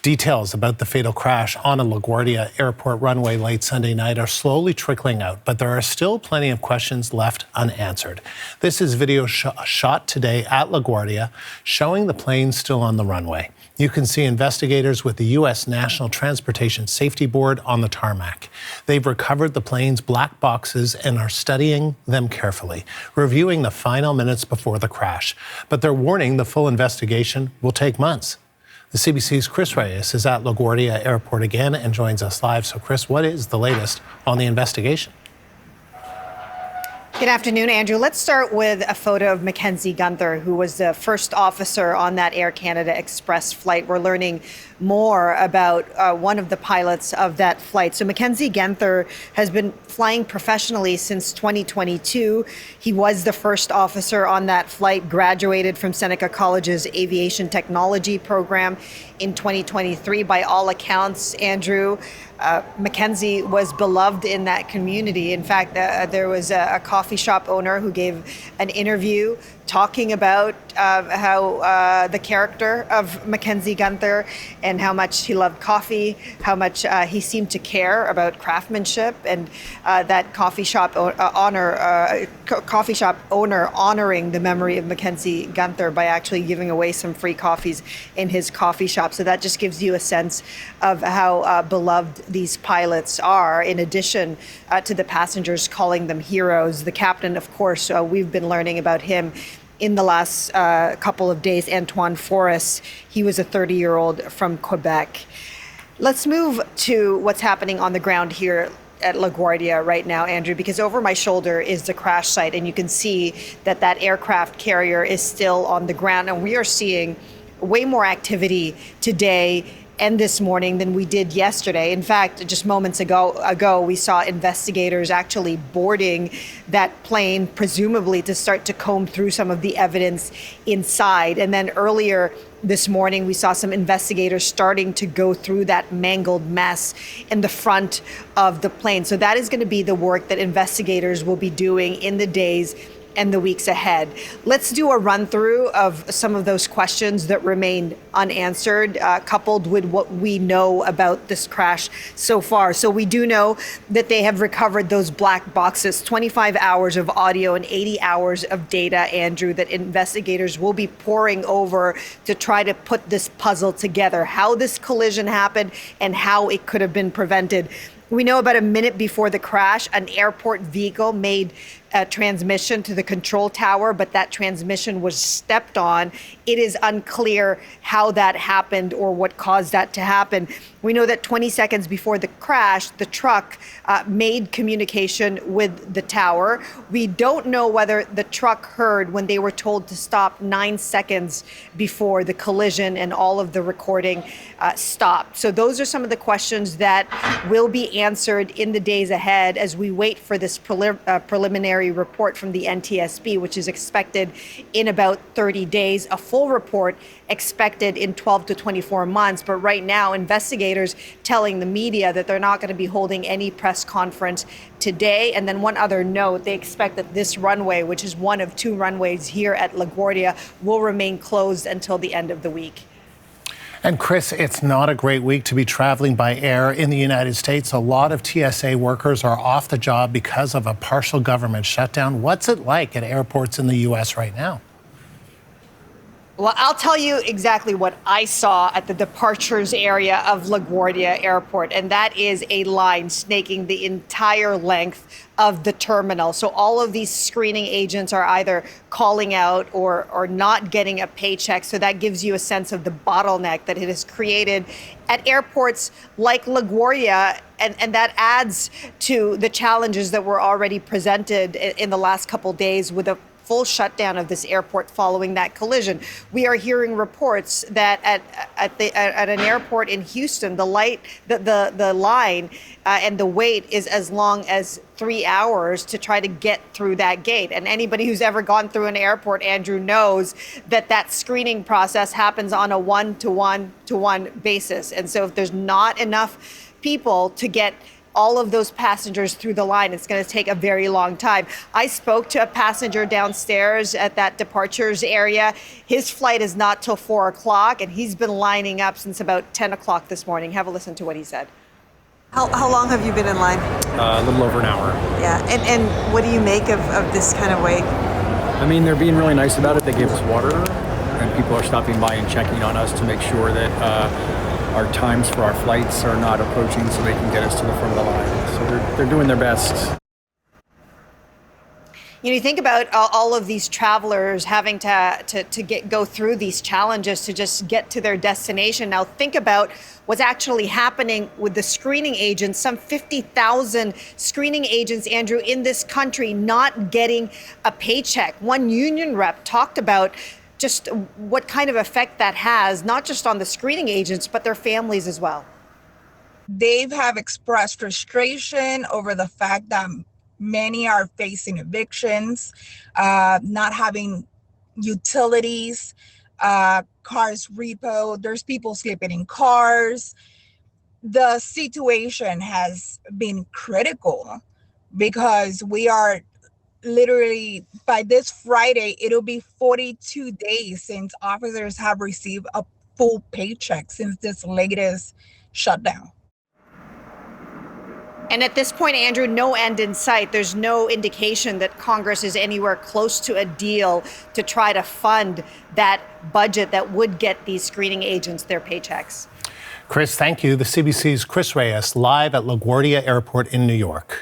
Details about the fatal crash on a LaGuardia Airport runway late Sunday night are slowly trickling out, but there are still plenty of questions left unanswered. This is video shot today at LaGuardia showing the plane still on the runway. You can see investigators with the U.S. National Transportation Safety Board on the tarmac. They've recovered the plane's black boxes and are studying them carefully, reviewing the final minutes before the crash. But they're warning the full investigation will take months. The CBC's Chris Reyes is at LaGuardia Airport again and joins us live. So, Chris, what is the latest on the investigation? Good afternoon, Andrew. Let's start with a photo of Mackenzie Gunther, who was the first officer on that Air Canada Express flight. We're learning more about one of the pilots of that flight. So Mackenzie Gunther has been flying professionally since 2022. He was the first officer on that flight, graduated from Seneca College's Aviation Technology program in 2023. By all accounts, Andrew, Mackenzie was beloved in that community. In fact, there was a coffee shop owner who gave an interview talking about how the character of Mackenzie Gunther and how much he loved coffee, how much he seemed to care about craftsmanship, and that coffee shop owner honoring the memory of Mackenzie Gunther by actually giving away some free coffees in his coffee shop. So that just gives you a sense of how beloved these pilots are, in addition to the passengers calling them heroes. The captain, of course, we've been learning about him in the last couple of days, Antoine Forrest. He was a 30-year-old from Quebec. Let's move to what's happening on the ground here at LaGuardia right now, Andrew, because over my shoulder is the crash site, and you can see that that aircraft carrier is still on the ground, and we are seeing way more activity today and this morning than we did yesterday. In fact, just moments ago, we saw investigators actually boarding that plane, presumably to start to comb through some of the evidence inside. And then earlier this morning, we saw some investigators starting to go through that mangled mess in the front of the plane. So that is going to be the work that investigators will be doing in the days and the weeks ahead. Let's do a run through of some of those questions that remain unanswered, coupled with what we know about this crash so far. So we do know that they have recovered those black boxes, 25 hours of audio and 80 hours of data, Andrew, that investigators will be poring over to try to put this puzzle together, how this collision happened and how it could have been prevented. We know about a minute before the crash, an airport vehicle made a transmission to the control tower, but that transmission was stepped on. It is unclear how that happened or what caused that to happen. We know that 20 seconds before the crash, the truck made communication with the tower. We don't know whether the truck heard when they were told to stop 9 seconds before the collision and all of the recording stopped. So those are some of the questions that will be answered in the days ahead as we wait for this preliminary report from the NTSB, which is expected in about 30 days. A full report expected in 12 to 24 months. But right now, investigators telling the media that they're not going to be holding any press conference today. And then one other note, they expect that this runway, which is one of two runways here at LaGuardia, will remain closed until the end of the week. And Chris, it's not a great week to be traveling by air in the United States. A lot of TSA workers are off the job because of a partial government shutdown. What's it like at airports in the U.S. right now? Well, I'll tell you exactly what I saw at the departures area of LaGuardia Airport, and that is a line snaking the entire length of the terminal. So all of these screening agents are either calling out or not getting a paycheck. So that gives you a sense of the bottleneck that it has created at airports like LaGuardia, and that adds to the challenges that were already presented in the last couple days with a full shutdown of this airport following that collision. We are hearing reports that at an airport in Houston, the line and the wait is as long as 3 hours to try to get through that gate. And anybody who's ever gone through an airport, Andrew, knows that that screening process happens on a one-to-one basis. And so if there's not enough people to get all of those passengers through the line. It's going to take a very long time. I spoke to a passenger downstairs at that departures area. His flight is not till 4 o'clock, and he's been lining up since about 10 o'clock this morning. Have a listen to what he said. How long have you been in line? A little over an hour. Yeah, and what do you make of this kind of wait? I mean, they're being really nice about it. They gave us water, and people are stopping by and checking on us to make sure that our times for our flights are not approaching so they can get us to the front of the line. So they're doing their best. You know, you think about all of these travelers having to go through these challenges to just get to their destination. Now think about what's actually happening with the screening agents. Some 50,000 screening agents, Andrew, in this country not getting a paycheck. One union rep talked about just what kind of effect that has, not just on the screening agents, but their families as well. They have expressed frustration over the fact that many are facing evictions, not having utilities, cars repo. There's people sleeping in cars. The situation has been critical because we are literally, by this Friday, it'll be 42 days since officers have received a full paycheck since this latest shutdown. And at this point, Andrew, no end in sight. There's no indication that Congress is anywhere close to a deal to try to fund that budget that would get these screening agents their paychecks. Chris, thank you. The CBC's Chris Reyes live at LaGuardia Airport in New York.